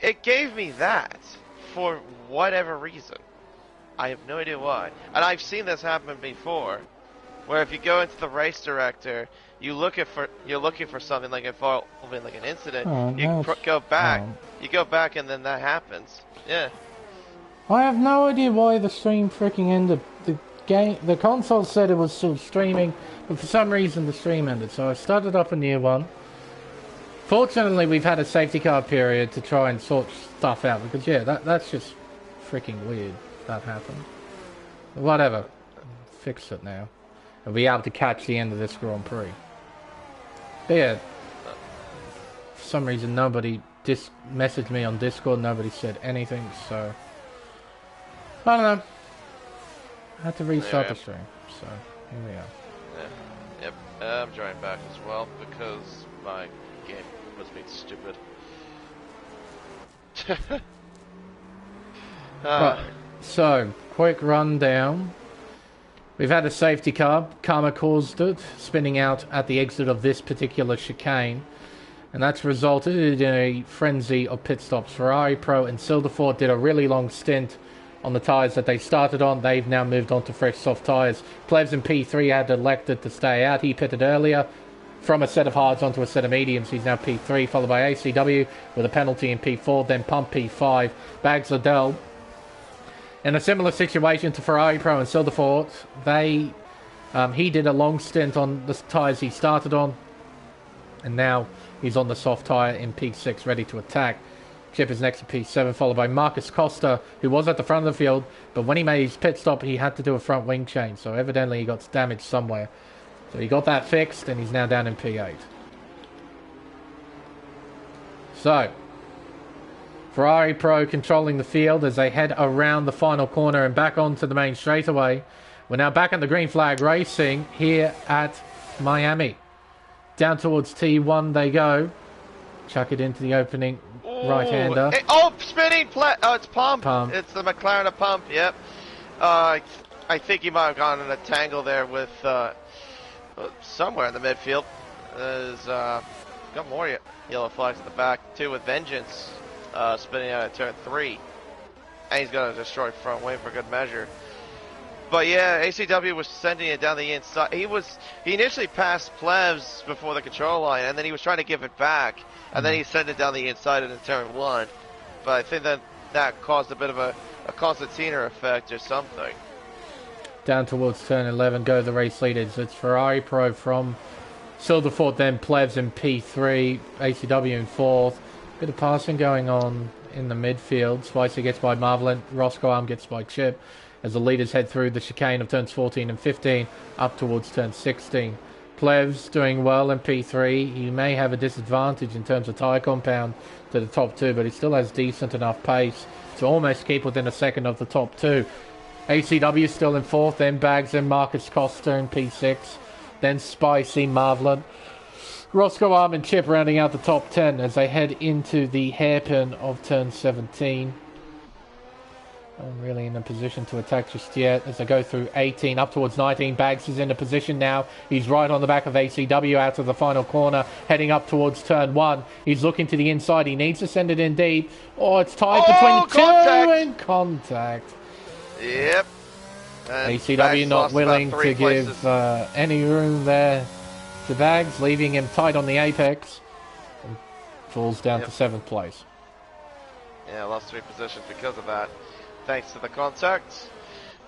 it gave me that for whatever reason. I have no idea why. And I've seen this happen before, where if you go into the race director, you're looking for something like involving like an incident. Go back. You go back, and then that happens. Yeah. I have no idea why the stream freaking ended. The console said it was still streaming, but for some reason the stream ended. So I started up a new one. Fortunately, we've had a safety car period to try and sort stuff out, because yeah, that's just freaking weird that happened. Whatever. Fix it now. I'll be able to catch the end of this Grand Prix. But yeah, for some reason nobody messaged me on Discord, nobody said anything, so I don't know. I had to restart the stream, so here we are. Yeah. Yep, I'm joining back as well because my game was being stupid. Right, so quick rundown. We've had a safety car. Karma caused it, spinning out at the exit of this particular chicane. And that's resulted in a frenzy of pit stops. Ferrari Pro and Silverford did a really long stint on the tyres that they started on. They've now moved on to fresh soft tyres. Plebs in P3 had elected to stay out. He pitted earlier from a set of hards onto a set of mediums. He's now P3, followed by ACW with a penalty in P4, then Pump P5. Bags Liddell in a similar situation to Ferrari Pro and Silverford. He did a long stint on the tyres he started on, and now he's on the soft tyre in P6, ready to attack. Chip is next to P7, followed by Marcus Costa, who was at the front of the field, but when he made his pit stop, he had to do a front wing change, so evidently he got damaged somewhere. So he got that fixed, and he's now down in P8. So, Ferrari Pro controlling the field as they head around the final corner and back onto the main straightaway. We're now back on the green flag racing here at Miami. Down towards T1 they go. Chuck it into the opening right-hander. Spinning! It's Pump. It's the McLaren of Pump, yep. I think he might have gone in a tangle there with somewhere in the midfield. There's got more yellow flags at the back, too, with Vengeance spinning out at turn 3. And he's going to destroy front wing for good measure. But yeah, ACW was sending it down the inside. He initially passed Plebs before the control line, and then he was trying to give it back, and then he sent it down the inside into turn 1. But I think that caused a bit of a concertina effect or something. Down towards turn 11 go the race leaders. It's Ferrari Pro from Silverford, then Plebs in P3, ACW in 4th. Bit of passing going on in the midfield. Spicer gets by Marvelin, Roscoe Arm gets by Chip, as the leaders head through the chicane of turns 14 and 15 up towards turn 16. Plevs doing well in P3. He may have a disadvantage in terms of tyre compound to the top 2, but he still has decent enough pace to almost keep within a second of the top 2. ACW still in 4th, then Bags and Marcus Costa in P6, then Spicy, Marvelin, Roscoe Arm and Chip rounding out the top 10 as they head into the hairpin of turn 17. Not really in a position to attack just yet as they go through 18 up towards 19. Bags is in a position now. He's right on the back of ACW out of the final corner, heading up towards turn 1. He's looking to the inside. He needs to send it in deep. Oh, it's tied between two and contact. Yep. And ACW not willing to give any room there to Bags, leaving him tight on the apex. And falls down to 7th place. Yeah, lost 3 positions because of that. Thanks to the contact.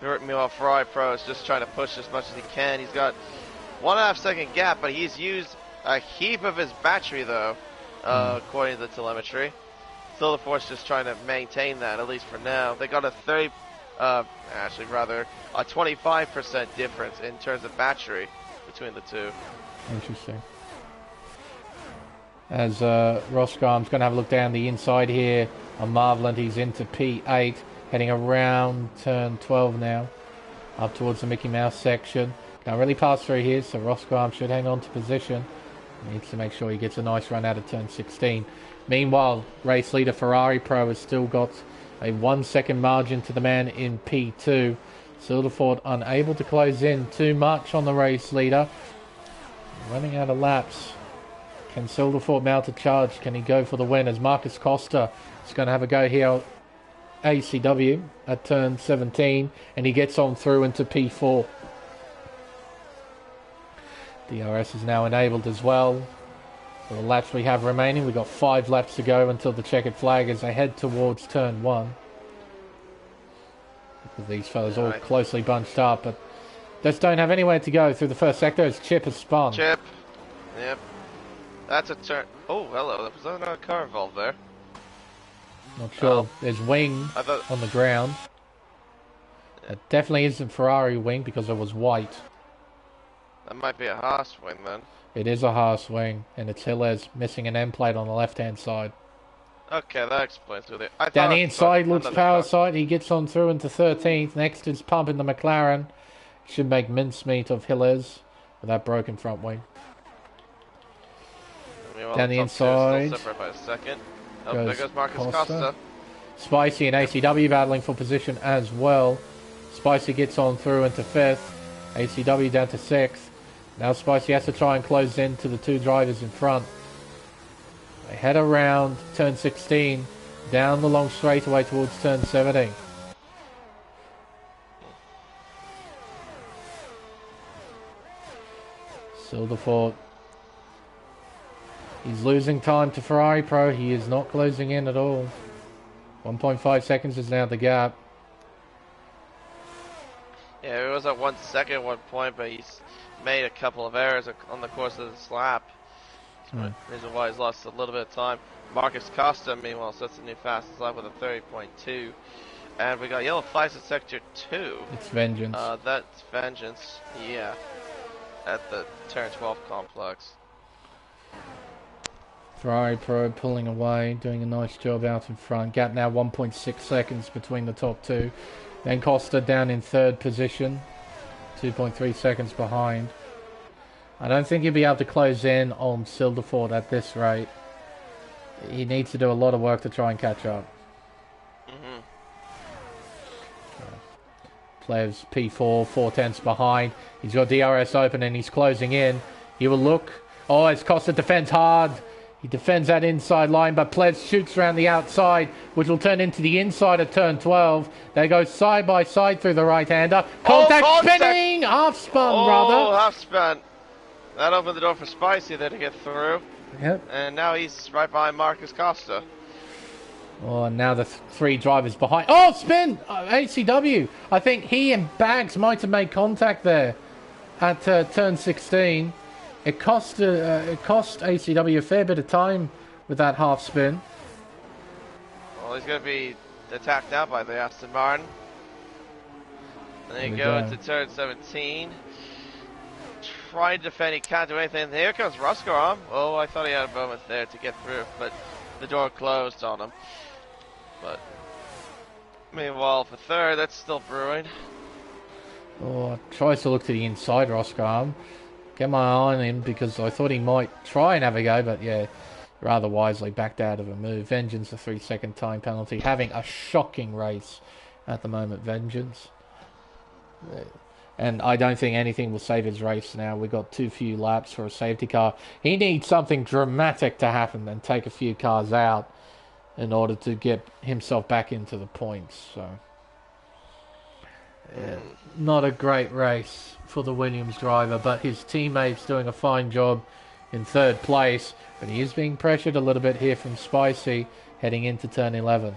Meanwhile, Ferrari Pro is just trying to push as much as he can. He's got 1.5 second gap, but he's used a heap of his battery, though, according to the telemetry. Still, the Force just trying to maintain that, at least for now. They got a 25% difference in terms of battery between the two. Interesting. As Roscombe's going to have a look down the inside here on Marveland. He's into P8. Heading around turn 12 now, up towards the Mickey Mouse section. Can't really pass through here, so Roscoe should hang on to position. Needs to make sure he gets a nice run out of turn 16. Meanwhile, race leader Ferrari Pro has still got a 1 second margin to the man in P2. Silverford unable to close in too much on the race leader. Running out of laps. Can Silverfort mount a charge? Can he go for the win? As Marcus Costa is going to have a go here, ACW at turn 17, and he gets on through into P4. DRS is now enabled as well. For the laps we have remaining, we've got 5 laps to go until the checkered flag as they head towards turn 1. These fellas all closely bunched up, but just don't have anywhere to go through the first sector as Chip has spun. Chip. Yep. That's a turn. Oh, hello. Was there a car involved there? Not sure. There's wing on the ground. It definitely isn't Ferrari wing because it was white. That might be a Haas wing then. It is a Haas wing, and it's Hillez missing an end plate on the left-hand side. Okay, that explains it. Down the inside looks power side. He gets on through into 13th. Next is Pump in the McLaren. Should make mincemeat of Hillez with that broken front wing. Down the inside. By a second. Oh, there goes Marcus Costa. Spicy and ACW battling for position as well. Spicy gets on through into 5th. ACW down to 6th. Now Spicy has to try and close in to the 2 drivers in front. They head around turn 16, down the long straightaway towards turn 17. Silverfort. He's losing time to Ferrari Pro. He is not closing in at all. 1.5 seconds is now the gap. Yeah, it was at 1 second at one point, but he's made a couple of errors on the course of this lap. Reason why he's lost a little bit of time. Marcus Costa, meanwhile, sets the new fastest lap with a 30.2. And we got yellow flags in sector 2. It's Vengeance. That's Vengeance, yeah. At the turn 12 complex. Ferrari Pro pulling away, doing a nice job out in front. Gap now 1.6 seconds between the top 2. Then Costa down in 3rd position, 2.3 seconds behind. I don't think he'll be able to close in on Silverfort at this rate. He needs to do a lot of work to try and catch up. Plevs P4, 4/10 behind. He's got DRS open and he's closing in. He will look. Oh, it's Costa defends hard. He defends that inside line, but Plevs shoots around the outside, which will turn into the inside of turn 12. They go side by side through the right-hander. Contact spinning! Half-spun, rather. Oh, half-spun. That opened the door for Spicy there to get through. Yep. And now he's right behind Marcus Costa. Oh, and now the 3 drivers behind. Oh, spin! ACW. I think he and Bags might have made contact there at turn 16. It cost ACW a fair bit of time with that half spin. Well, he's going to be attacked now by the Aston Martin. Then you go into turn 17. Trying to defend, he can't do anything. Here comes Roscoe on. Oh, I thought he had a moment there to get through, but the door closed on him. But meanwhile, for 3rd, that's still brewing. Oh, tries to look to the inside, Roscoe. Get my eye on him because I thought he might try and have a go, but yeah, rather wisely backed out of a move. Vengeance, a 3-second time penalty. Having a shocking race at the moment, Vengeance. And I don't think anything will save his race now. We've got too few laps for a safety car. He needs something dramatic to happen and take a few cars out in order to get himself back into the points. So, yeah, not a great race for the Williams driver, but his teammate's doing a fine job in 3rd place. But he is being pressured a little bit here from Spicy heading into turn 11.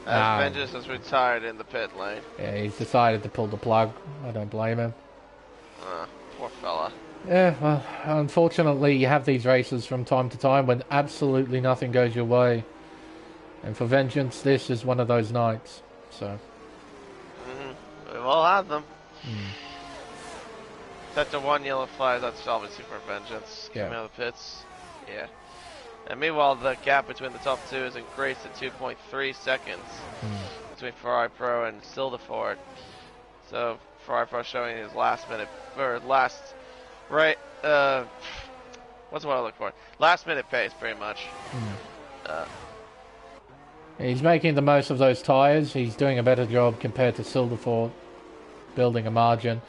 Vengeance has retired in the pit lane. Yeah, he's decided to pull the plug. I don't blame him. Poor fella. Yeah, well, unfortunately you have these races from time to time when absolutely nothing goes your way. And for Vengeance, this is one of those nights. So. We've all had them. Sector 1 yellow flag, that's obviously for Vengeance. Coming out of the pits. Yeah. And meanwhile, the gap between the top 2 is increased to 2.3 seconds between Ferrari Pro and Silverfort. So Ferrari Pro showing his last, what's what I look for? Last minute pace, pretty much. He's making the most of those tyres. He's doing a better job compared to Silverfort, building a margin.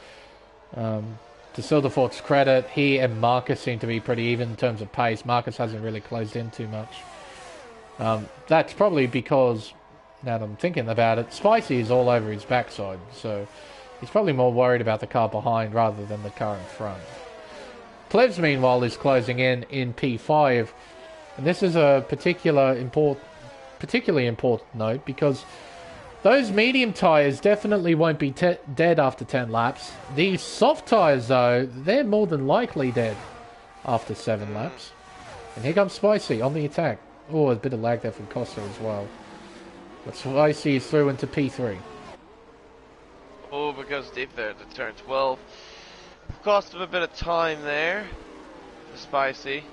to Silverfort's credit, he and Marcus seem to be pretty even in terms of pace. Marcus hasn't really closed in too much. That's probably because, now that I'm thinking about it, Spicy is all over his backside, so he's probably more worried about the car behind rather than the car in front. Plebs, meanwhile, is closing in P5, and this is a particularly important note because those medium tyres definitely won't be dead after 10 laps. These soft tyres, though, they're more than likely dead after 7 laps. And here comes Spicy on the attack. Oh, a bit of lag there from Costa as well. But Spicy is through into P3. Oh, but goes deep there to turn 12. Cost him a bit of time there. Spicy.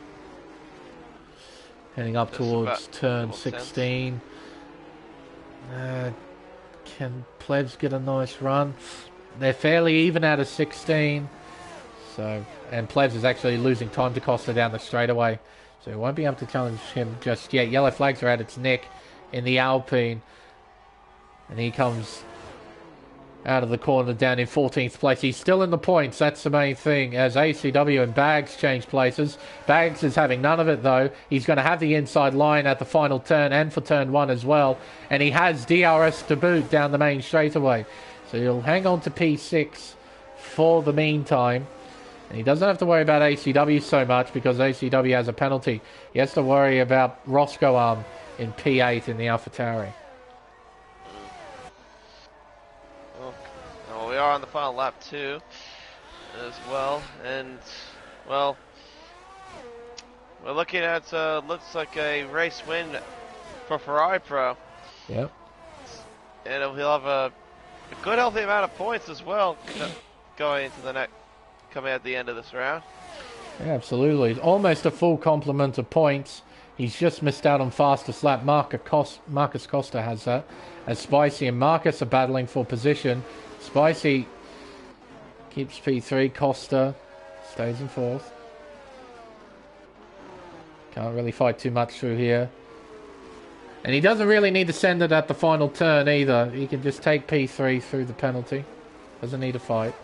Heading up towards turn 16. Can Plebs get a nice run? They're fairly even out of 16. So, and Plebs is actually losing time to Costa down the straightaway. So he won't be able to challenge him just yet. Yellow flags are at its neck in the Alpine. And he comes out of the corner down in 14th place. He's still in the points. That's the main thing. As ACW and Bags change places. Bags is having none of it though. He's going to have the inside line at the final turn and for turn 1 as well. And he has DRS to boot down the main straightaway. So he'll hang on to P6 for the meantime. And he doesn't have to worry about ACW so much because ACW has a penalty. He has to worry about Roscoe in P8 in the AlphaTauri. We are on the final lap too, as well, and well, we're looking at looks like a race win for Ferrari Pro. Yep. And he'll have a good healthy amount of points as well going into the next, coming at the end of this round. Yeah, absolutely, almost a full complement of points. He's just missed out on fastest lap. Marcus Costa has that, as Spicy and Marcus are battling for position. Spicy keeps P3. Costa stays in 4th. Can't really fight too much through here. And he doesn't really need to send it at the final turn either. He can just take P3 through the penalty. Doesn't need a fight.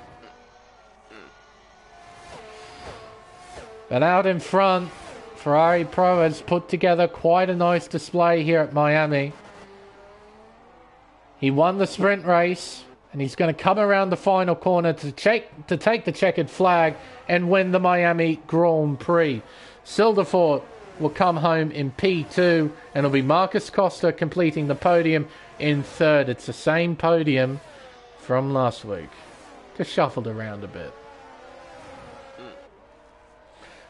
But out in front, Ferrari Pro has put together quite a nice display here at Miami. He won the sprint race. And he's going to come around the final corner to take the checkered flag and win the Miami Grand Prix. Silverfort will come home in P2, and it'll be Marcus Costa completing the podium in 3rd. It's the same podium from last week. Just shuffled around a bit.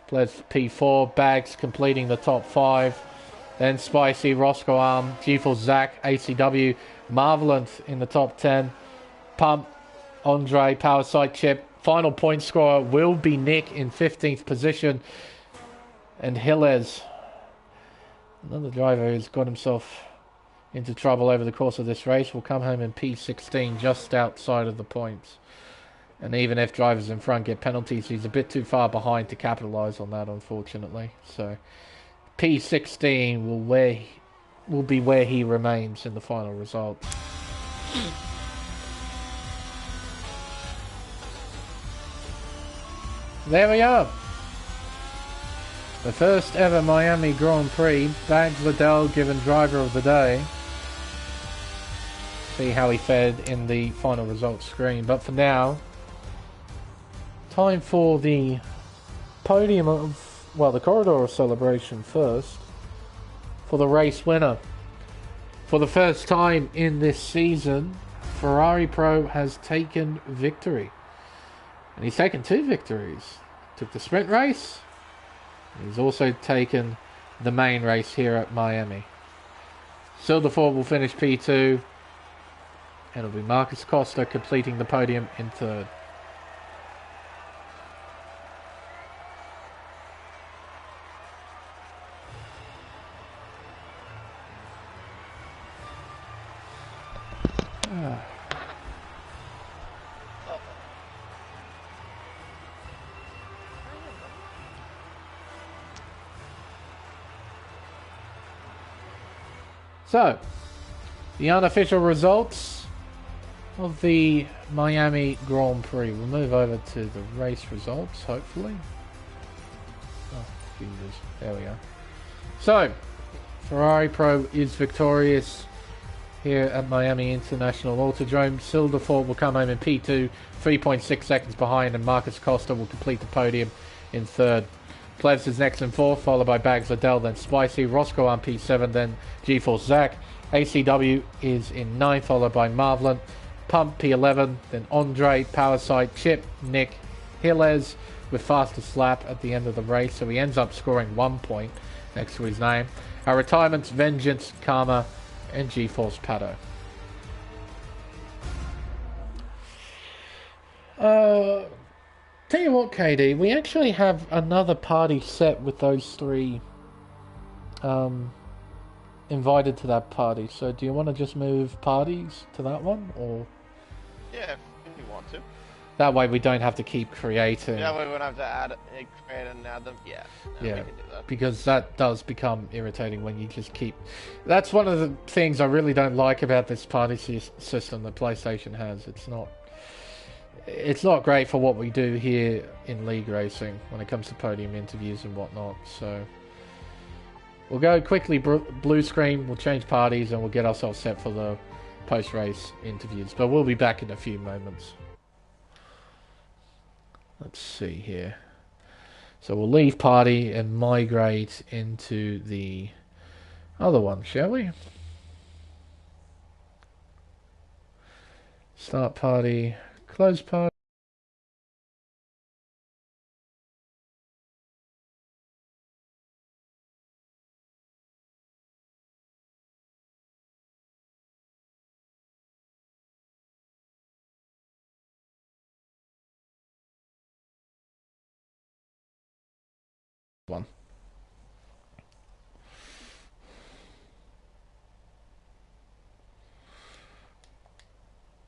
Plebs P4, Bags completing the top 5. Then Spicy, Roscoe G-Force Zach, ACW, Marvelant in the top 10. Pump, Andre, Power Side Chip. Final point scorer will be Nick in 15th position. And Hilles, another driver who's got himself into trouble over the course of this race, will come home in P16, just outside of the points. And even if drivers in front get penalties, he's a bit too far behind to capitalise on that, unfortunately. So P16 will be where he remains in the final result. There we are. The first ever Miami Grand Prix. Bags Liddell given driver of the day. See how he fared in the final results screen. But for now, time for the podium of, well, the corridor celebration first. For the race winner. For the first time in this season, Ferrari Pro has taken victory. And he's taken 2 victories. Took the sprint race. He's also taken the main race here at Miami. Silverford will finish P2. And it'll be Marcus Costa completing the podium in 3rd. So, the unofficial results of the Miami Grand Prix. We'll move over to the race results, hopefully. Oh, Jesus. There we are. So, Ferrari Pro is victorious here at Miami International Autodrome. Silverfort will come home in P2, 3.6 seconds behind, and Marcus Costa will complete the podium in third. Plebs is next in fourth, followed by Bags Liddell, then Spicy, Roscoe on P7, then GeForce Zach. ACW is in ninth, followed by Marvelin, Pump P11, then Andre, Powerside, Chip, Nick, Hilles with fastest lap at the end of the race, so he ends up scoring 1 point next to his name. Our retirements, Vengeance, Karma, and GeForce Pato. Tell you what, KD, we actually have another party set with those three invited to that party. So do you want to just move parties to that one, or? Yeah, if you want to. That way we don't have to keep creating. Yeah, we won't have to create and add them. Yeah. No, Yeah, we can do that. because that does become irritating when you just keep... That's one of the things I really don't like about this party system that PlayStation has. It's not great for what we do here in League Racing when it comes to podium interviews and whatnot. So we'll go quickly blue screen, we'll change parties, and we'll get ourselves set for the post-race interviews. But we'll be back in a few moments. Let's see here. So we'll leave party and migrate into the other one, shall we? Start party, close party. One.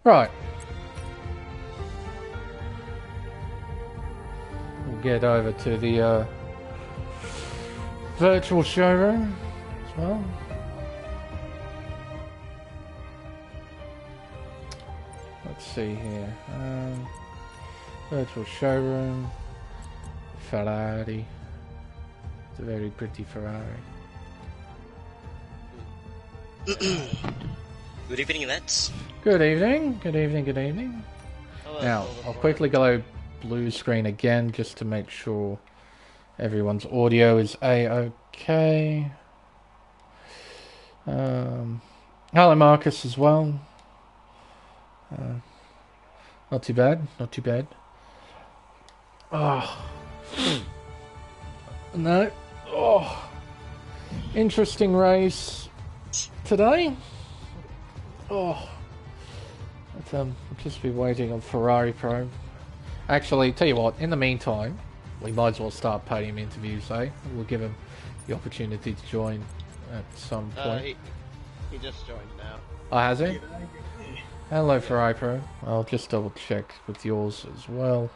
Right. We'll get over to the virtual showroom as well. Let's see here. Virtual showroom. Ferrari. It's a very pretty Ferrari. Good evening, lads. Good evening. Good evening. Good evening. Hello, Now, I'll quickly go blue screen again just to make sure everyone's audio is A-OK. Hello, Marcus, as well. Not too bad. Not too bad. Oh. No. Oh. Interesting race today. Oh. But, we'll just be waiting on Ferrari Pro. Actually, tell you what, in the meantime, we might as well start podium interviews, eh? We'll give him the opportunity to join at some point. He just joined now. Oh, has he? Hello, Ferrari Pro. I'll just double check with yours as well.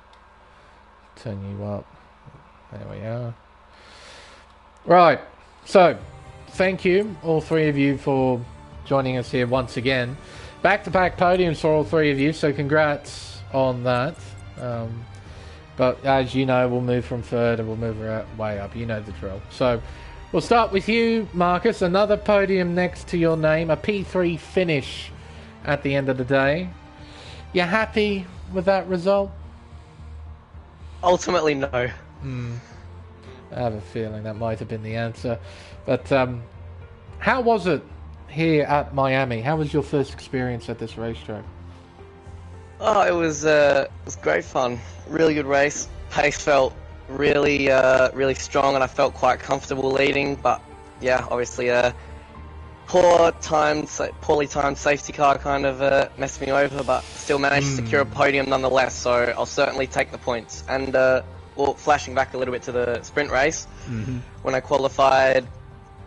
Turn you up. There we are. Right, so thank you, all three of you, for joining us here once again. Back-to-back podiums for all three of you, so congrats on that. But as you know, we'll move from third and we'll move way up. You know the drill. So we'll start with you, Marcus. Another podium next to your name, a P3 finish at the end of the day. You happy with that result? Ultimately, no. I have a feeling that might have been the answer. But how was it here at Miami? How was your first experience at this racetrack? Oh, it was great fun. Really good race. Pace felt really strong, and I felt quite comfortable leading. But yeah, obviously, poorly timed safety car kind of messed me over, but still managed to secure a podium nonetheless. So I'll certainly take the points. And well, flashing back a little bit to the sprint race, when I qualified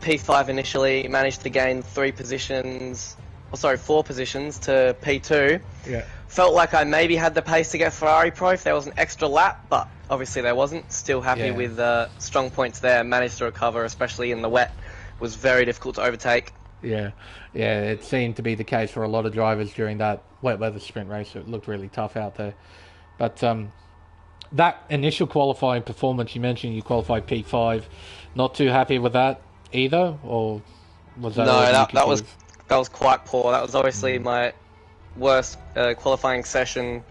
P5 initially, managed to gain 4 positions to P2. Yeah. Felt like I maybe had the pace to get Ferrari Pro if there was an extra lap, but obviously there wasn't. Still happy with strong points there. Managed to recover, especially in the wet. Was very difficult to overtake. Yeah, yeah, it seemed to be the case for a lot of drivers during that wet weather sprint race. It looked really tough out there. But that initial qualifying performance, you mentioned you qualified P5. Not too happy with that either, or was that No, all you could that was give? quite poor. That was obviously my worst qualifying session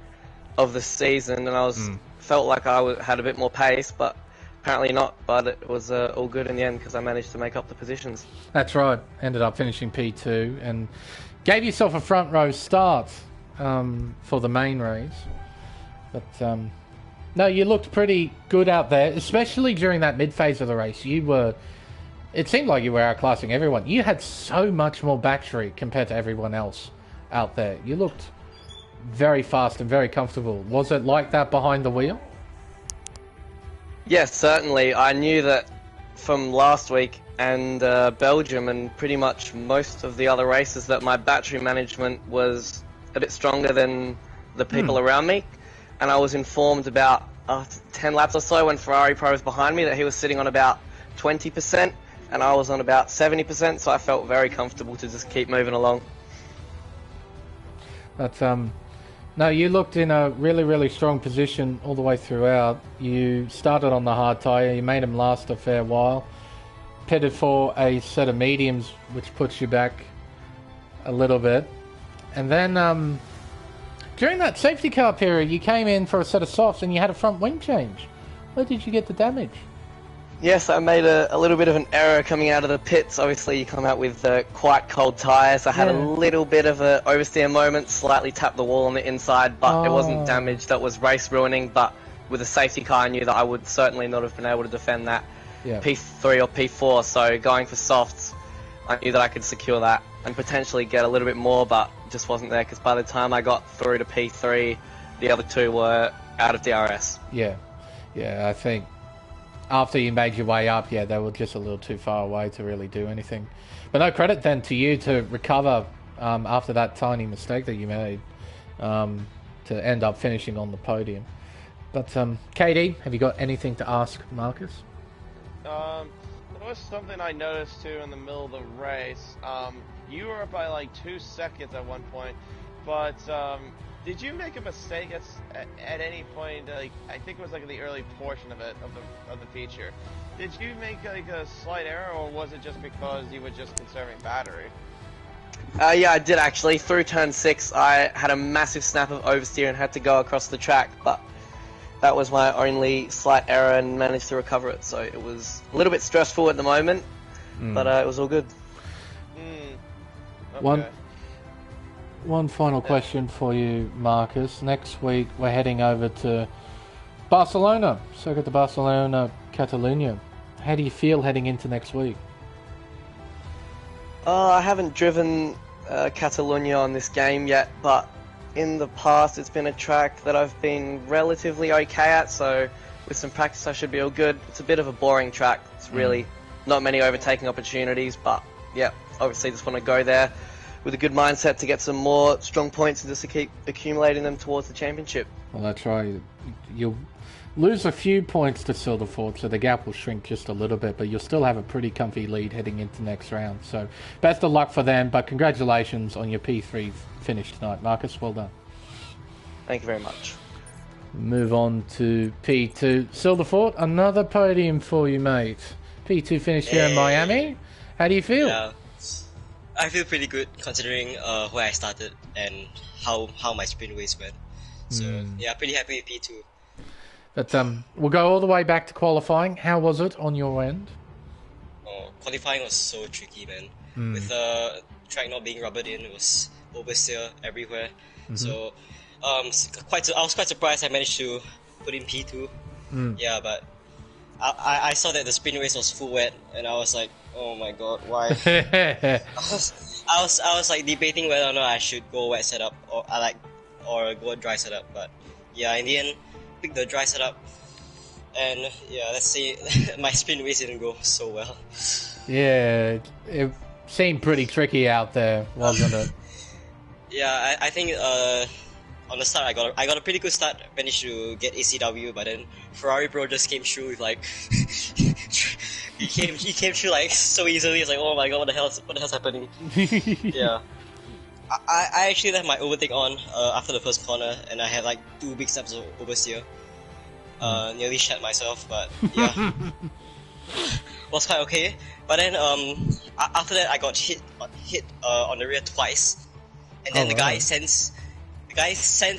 of the season, and I felt like I had a bit more pace, but apparently not. But it was all good in the end because I managed to make up the positions. That's right. Ended up finishing P2 and gave yourself a front row start for the main race. But no, you looked pretty good out there, especially during that mid phase of the race. It seemed like you were outclassing everyone. You had so much more battery compared to everyone else out there. You looked very fast and very comfortable. Was it like that behind the wheel? Yes, certainly. I knew that from last week and Belgium and pretty much most of the other races that my battery management was a bit stronger than the people around me. And I was informed about 10 laps or so when Ferrari Pro was behind me that he was sitting on about 20% and I was on about 70%, so I felt very comfortable to just keep moving along. But no, you looked in a really, really strong position all the way throughout. You started on the hard tyre, you made him last a fair while, pitted for a set of mediums, which puts you back a little bit. And then during that safety car period, you came in for a set of softs and you had a front wing change. Where did you get the damage? Yes, I made a little bit of an error coming out of the pits. Obviously, you come out with quite cold tyres. I had a little bit of an oversteer moment, slightly tapped the wall on the inside, but it wasn't damage that was race ruining. But with a safety car, I knew that I would certainly not have been able to defend that P3 or P4. So going for softs, I knew that I could secure that and potentially get a little bit more, but just wasn't there because by the time I got through to P3, the other two were out of DRS. Yeah, I think after you made your way up, they were just a little too far away to really do anything. But no credit then to you to recover after that tiny mistake that you made to end up finishing on the podium. But KD, have you got anything to ask Marcus? There was something I noticed too in the middle of the race. You were up by like 2 seconds at one point, but did you make a mistake at any point? Like I think it was like in the early portion of the feature. Did you make like a slight error, or was it just because you were just conserving battery? Yeah, I did actually. Through turn 6, I had a massive snap of oversteer and had to go across the track, but that was my only slight error and managed to recover it. So it was a little bit stressful at the moment, but it was all good. Okay. One final question for you, Marcus. Next week, we're heading over to Barcelona, Circuit de Barcelona, Catalunya. How do you feel heading into next week? I haven't driven Catalunya on this game yet, but in the past it's been a track that I've been relatively okay at, so with some practice I should be all good. It's a bit of a boring track. It's really not many overtaking opportunities, but yeah, obviously just want to go there with a good mindset to get some more strong points and just to keep accumulating them towards the championship. Well, that's right. You'll lose a few points to Silverford, so the gap will shrink just a little bit, but you'll still have a pretty comfy lead heading into next round. So best of luck for them, but congratulations on your P3 finish tonight. Marcus, well done. Thank you very much. Move on to P2. Silverford, another podium for you, mate. P2 finish here in Miami. How do you feel? Yeah, I feel pretty good considering where I started and how my sprint race went. So yeah, pretty happy with P2. But we'll go all the way back to qualifying. How was it on your end? Qualifying was so tricky, man. With the track not being rubbered in, it was oversteer everywhere. So I was quite surprised I managed to put in P2. Yeah, but I saw that the sprint race was full wet, and I was like, oh my god, why? I was like debating whether or not I should go wet setup or go dry setup, but yeah, in the end, picked the dry setup, and yeah, let's say my sprint race didn't go so well. Yeah, it seemed pretty tricky out there, wasn't it? Yeah, I think on the start I got a pretty good start, managed to get ACW, but then Ferrari Pro just came through with like he came through like so easily. It's like, oh my god, what the hell's happening? Yeah. I actually left my overtake on after the first corner, and I had like 2 big steps of oversteer. Nearly shat myself, but yeah, was quite okay. But then after that, I got hit on the rear twice, and then the guy sends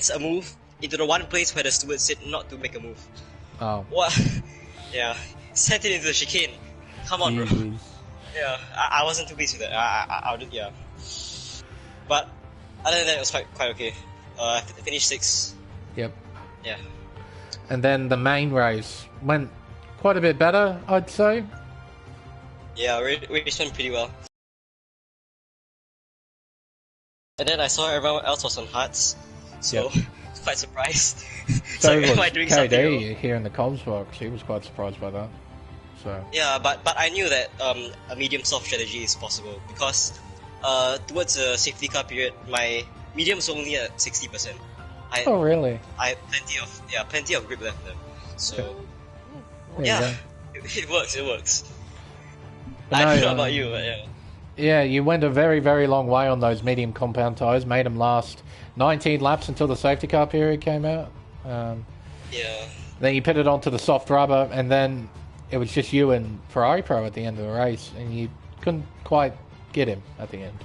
a move into the one place where the steward said not to make a move. Oh. What? Yeah, sent it into the chicane. Come on, bro. Yeah, I wasn't too pleased with that. I did, yeah. But other than that, it was quite okay. I finished 6th. Yep. Yeah. And then the main race went quite a bit better, I'd say. Yeah, race went pretty well. And then I saw everyone else was on hearts, so I was quite surprised. So am I doing something wrong? KD here in the comms box, he was quite surprised by that. So yeah, but I knew that a medium soft strategy is possible because towards the safety car period, my medium was only at 60%. Oh really? I had plenty of grip left there. So yeah, it works. But I no, don't know about you, but yeah. Yeah, you went a very, very long way on those medium compound tyres. Made them last 19 laps until the safety car period came out. Yeah. Then you pitted onto the soft rubber, and then it was just you and Ferrari Pro at the end of the race, and you couldn't quite get him at the end.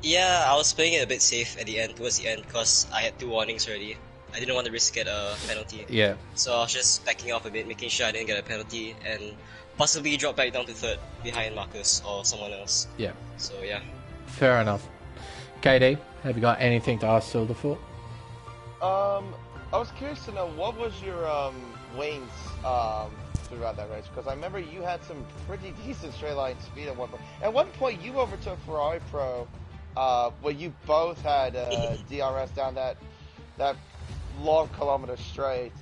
Yeah, I was playing it a bit safe towards the end, because I had 2 warnings already. I didn't want to risk get a penalty. Yeah. So I was just backing off a bit, making sure I didn't get a penalty, and possibly drop back down to 3rd behind Marcus or someone else. Yeah. So yeah. Fair enough. KD, have you got anything to ask Silverfoot? I was curious to know, what was your wings throughout that race? Because I remember you had some pretty decent straight line speed at one point. At one point, you overtook Ferrari Pro, where you both had DRS down that long kilometer straight,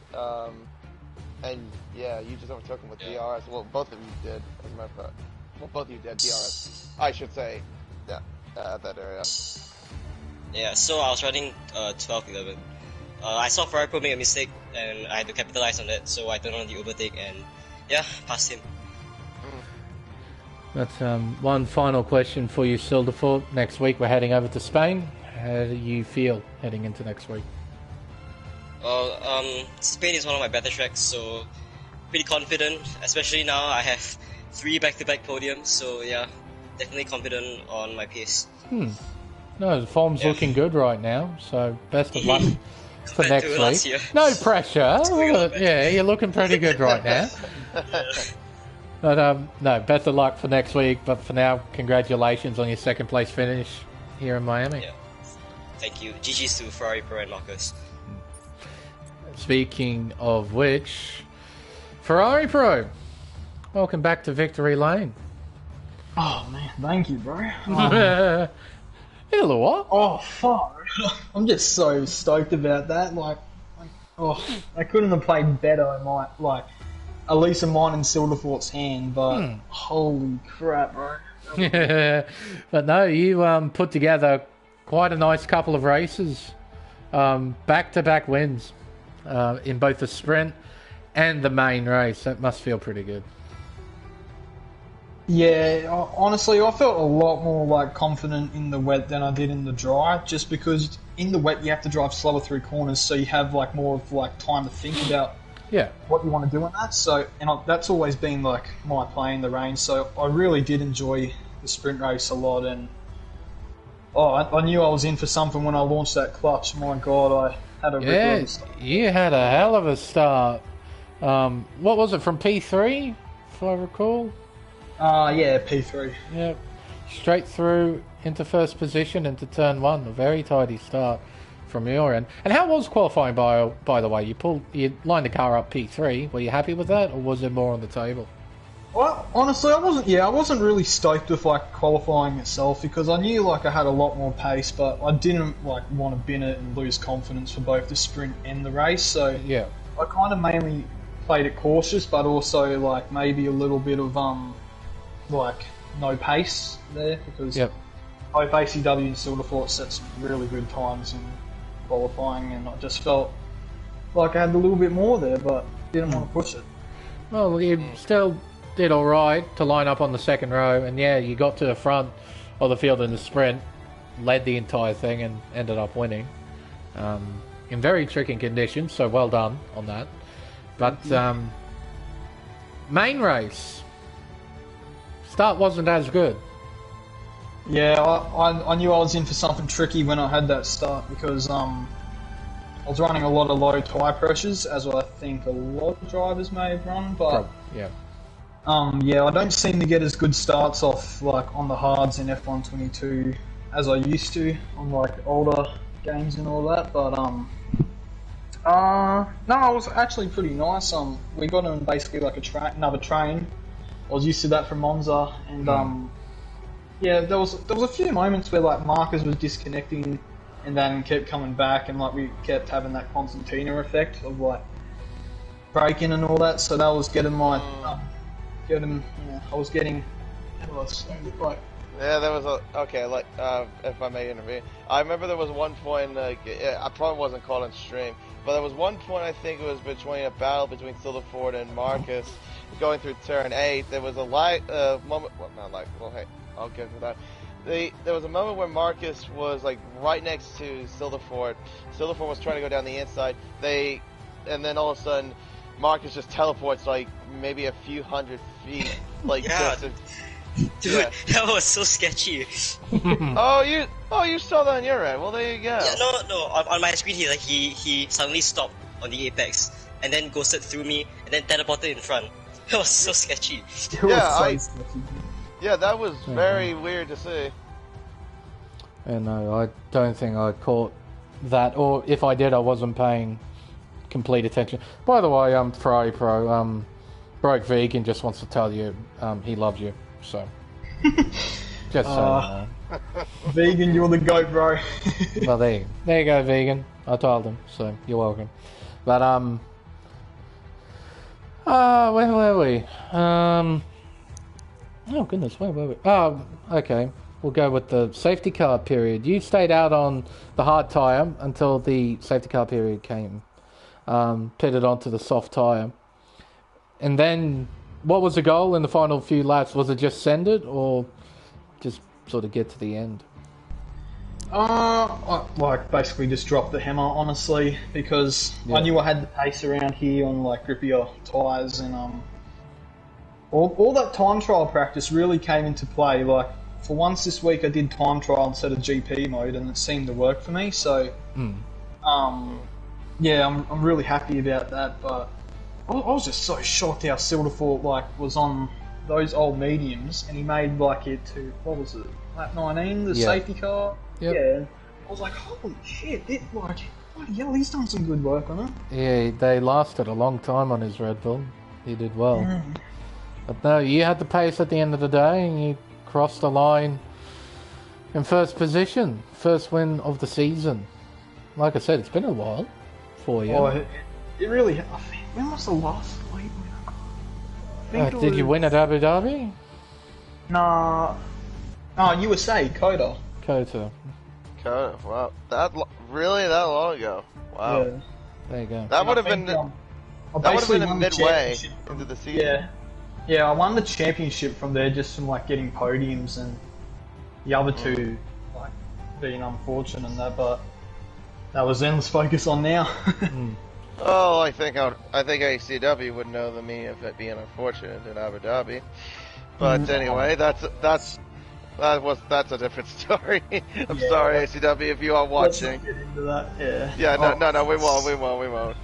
and yeah, you just overtook him with DRS. Well, both of you did, as a matter of fact. Well, both of you did DRS, I should say. Yeah, at that area. Yeah, so I was running 12-11. I saw Ferrari Pro make a mistake, and I had to capitalize on that, so I turned on the overtake, and yeah, passed him. That's one final question for you, Silverfoot. Next week we're heading over to Spain. How do you feel heading into next week? Well, Spain is one of my better tracks, so pretty confident, especially now I have 3 back-to-back podiums, so yeah, definitely confident on my pace. No, the form's looking good right now, so best of luck for next last week. year. No pressure. Yeah, you're looking pretty good right now. But no, best of luck for next week. But for now, congratulations on your 2nd place finish here in Miami. Yeah. Thank you. GG's to Ferrari Pro and Marcus. Speaking of which, Ferrari Pro, welcome back to Victory Lane. Oh man, thank you, bro. Hello, what? Oh fuck! I'm just so stoked about that. I couldn't have played better in at least in mine and Silverfort's hand. But holy crap, bro! But no, you put together quite a nice couple of races, back-to-back wins in both the sprint and the main race. That must feel pretty good. Yeah, honestly, I felt a lot more confident in the wet than I did in the dry. Just because in the wet you have to drive slower through corners, so you have more of time to think about what you want to do in that. So, that's always been my play in the rain. So I really did enjoy the sprint race a lot, and I knew I was in for something when I launched that clutch. My God, I had a rip start. You had a hell of a start. What was it, from P3, if I recall? Yeah, P3. Yep. Straight through into first position into turn 1. A very tidy start from your end. And how was qualifying, by the way? You lined the car up P3. Were you happy with that, or was there more on the table? Well, honestly, I wasn't really stoked with qualifying itself, because I knew I had a lot more pace, but I didn't want to bin it and lose confidence for both the sprint and the race. So yeah, I kind of mainly played it cautious, but also maybe a little bit of no pace there, because both ACW and Silverfort set some really good times in qualifying, and I just felt like I had a little bit more there, but didn't want to push it. Well, you still did all right to line up on the second row, and yeah, you got to the front of the field in the sprint, led the entire thing, and ended up winning in very tricky conditions. So well done on that. But main race start wasn't as good. Yeah, I knew I was in for something tricky when I had that start because I was running a lot of low tyre pressures, as I think a lot of drivers may have run, but yeah, I don't seem to get as good starts off like on the hards in F122 as I used to on like older games and all that. But no, it was actually pretty nice. We got in basically like another train. I was used to that from Monza, and yeah, there was a few moments where like Marcus was disconnecting and then kept coming back, and like we kept having that Constantina effect of like braking and all that. So that was getting my I was getting like. Yeah, there was if I may intervene, I remember there was one point, I probably wasn't caught on stream, but there was one point, I think it was between a battle between Silverford and Marcus, going through turn 8, there was a moment, hey, I'll get to that. There was a moment where Marcus was like right next to Silverford. Silverford was trying to go down the inside, and then all of a sudden, Marcus just teleports like maybe a few hundred feet, like distance. Dude, that was so sketchy. you saw that on your end. Well, there you go. Yeah, no. On my screen here, like he suddenly stopped on the apex and then ghosted through me and then teleported in front. That was so sketchy. Yeah, that was very weird to see. And no, I don't think I caught that, or if I did, I wasn't paying complete attention. By the way, Ferrari Pro, Broke Vegan just wants to tell you he loves you. So, just so Vegan, you're the GOAT, bro. Well, there you go, Vegan. I told him, so you're welcome. But where were we? Oh goodness, where were we? Oh, okay. We'll go with the safety car period. You stayed out on the hard tyre until the safety car period came. Pitted onto the soft tyre, and then. What was the goal in the final few laps? Was it just send it, or just sort of get to the end? Like basically just drop the hammer, honestly, because I knew I had the pace around here on like grippier tyres, and all that time trial practice really came into play. Like for once this week, I did time trial instead of GP mode, and it seemed to work for me. So, yeah, I'm really happy about that, but. I was just so shocked how Silverfort was on those old mediums, and he made it to lap 19, the safety car. Yep. Yeah, I was like, holy shit! Bloody hell, he's done some good work on it. Yeah, they lasted a long time on his Red Bull. He did well, but no, you had the pace at the end of the day, and you crossed the line in first position, first win of the season. Like I said, it's been a while for you. Oh, it really. When was the last league win? Did you win at Abu Dhabi? Nah. Oh, USA, Coda. Coda. Wow. Really that long ago? Wow. Yeah. There you go. That would have been. That would have been midway into the season. Yeah. I won the championship from there just from getting podiums, and the other two being unfortunate and that, but that was endless focus on now. Oh, I think ACW would know the meaning of it being unfortunate in Abu Dhabi. But anyway, that's a different story. I'm sorry, ACW, if you are watching. Let's not get into that. Yeah. No, we won't.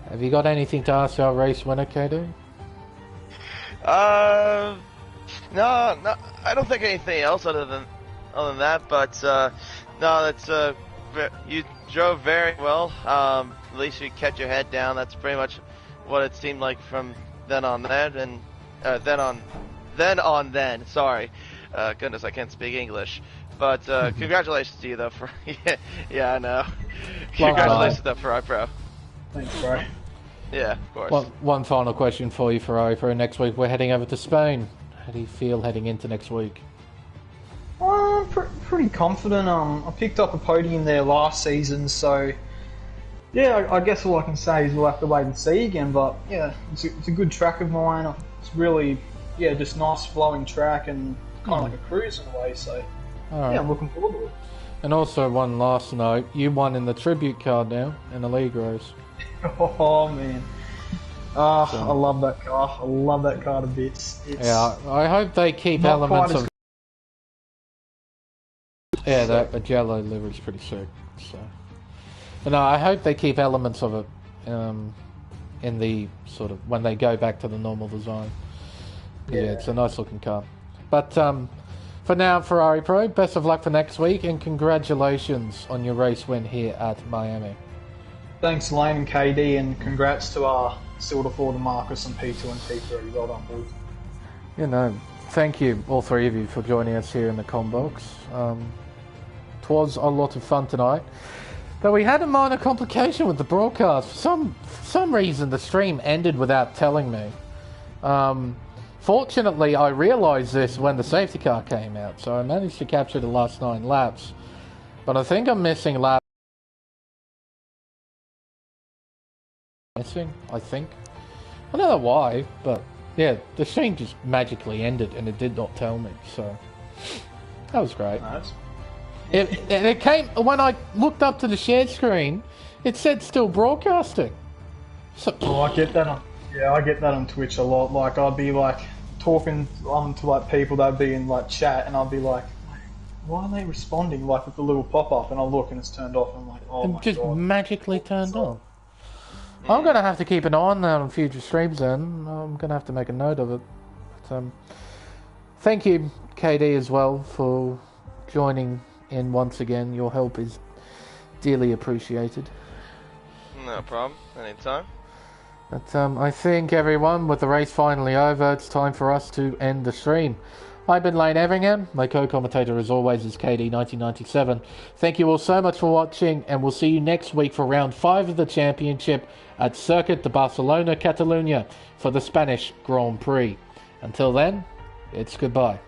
Have you got anything to ask our race winner, Kato? No, I don't think anything else other than that. But no, that's you drove very well. At least you kept your head down. That's pretty much what it seemed like from then on then, and then on. Sorry, goodness, I can't speak English. But congratulations to you though for yeah, I know. Congratulations though for iPro. Thanks, bro. Yeah, of course. One final question for you for iPro. Next week we're heading over to Spain. How do you feel heading into next week? Pretty confident. I picked up a podium there last season, so yeah, I guess all I can say is we'll have to wait and see again. But yeah, it's a good track of mine. I it's really, just nice flowing track and kind of like a cruise in a way. So, I'm looking forward to it. And also, one last note, you won in the tribute card now in the league race. Oh, man. I love that car. I love that car to bits. I hope they keep elements of... Yeah, that yellow livery's pretty sick. So, but no, I hope they keep elements of it in the sort of when they go back to the normal design. Yeah, it's a nice looking car. But for now, Ferrari Pro, best of luck for next week, and congratulations on your race win here at Miami. Thanks, Lane and KD, and congrats to our Silver Ford and Marcus and P2 and P3. Well done, boys. Thank you, all three of you, for joining us here in the Combox. It was a lot of fun tonight. But we had a minor complication with the broadcast. For some reason, the stream ended without telling me. Fortunately, I realised this when the safety car came out, so I managed to capture the last 9 laps. But I think I'm missing lap. I think. I don't know why, but yeah, the stream just magically ended and it did not tell me, so that was great. Nice. It came when I looked up to the shared screen. It said still broadcasting. So, I get that on Twitch a lot. Like I'd be like talking to like people that'd be in like chat, and I'd be like, why are they responding like with the little pop up? And I look and it's turned off. And I'm like, oh my god! Just magically turned on. I'm gonna have to keep an eye on that on future streams. Then I'm gonna have to make a note of it. But, thank you, KD, as well for joining in once again. Your help is dearly appreciated. No problem. Anytime. But I think, everyone, with the race finally over, it's time for us to end the stream. I've been Lane Everingham. My co-commentator, as always, is KD1997. Thank you all so much for watching, and we'll see you next week for round 5 of the championship at Circuit de Barcelona, Catalunya, for the Spanish Grand Prix. Until then, it's goodbye.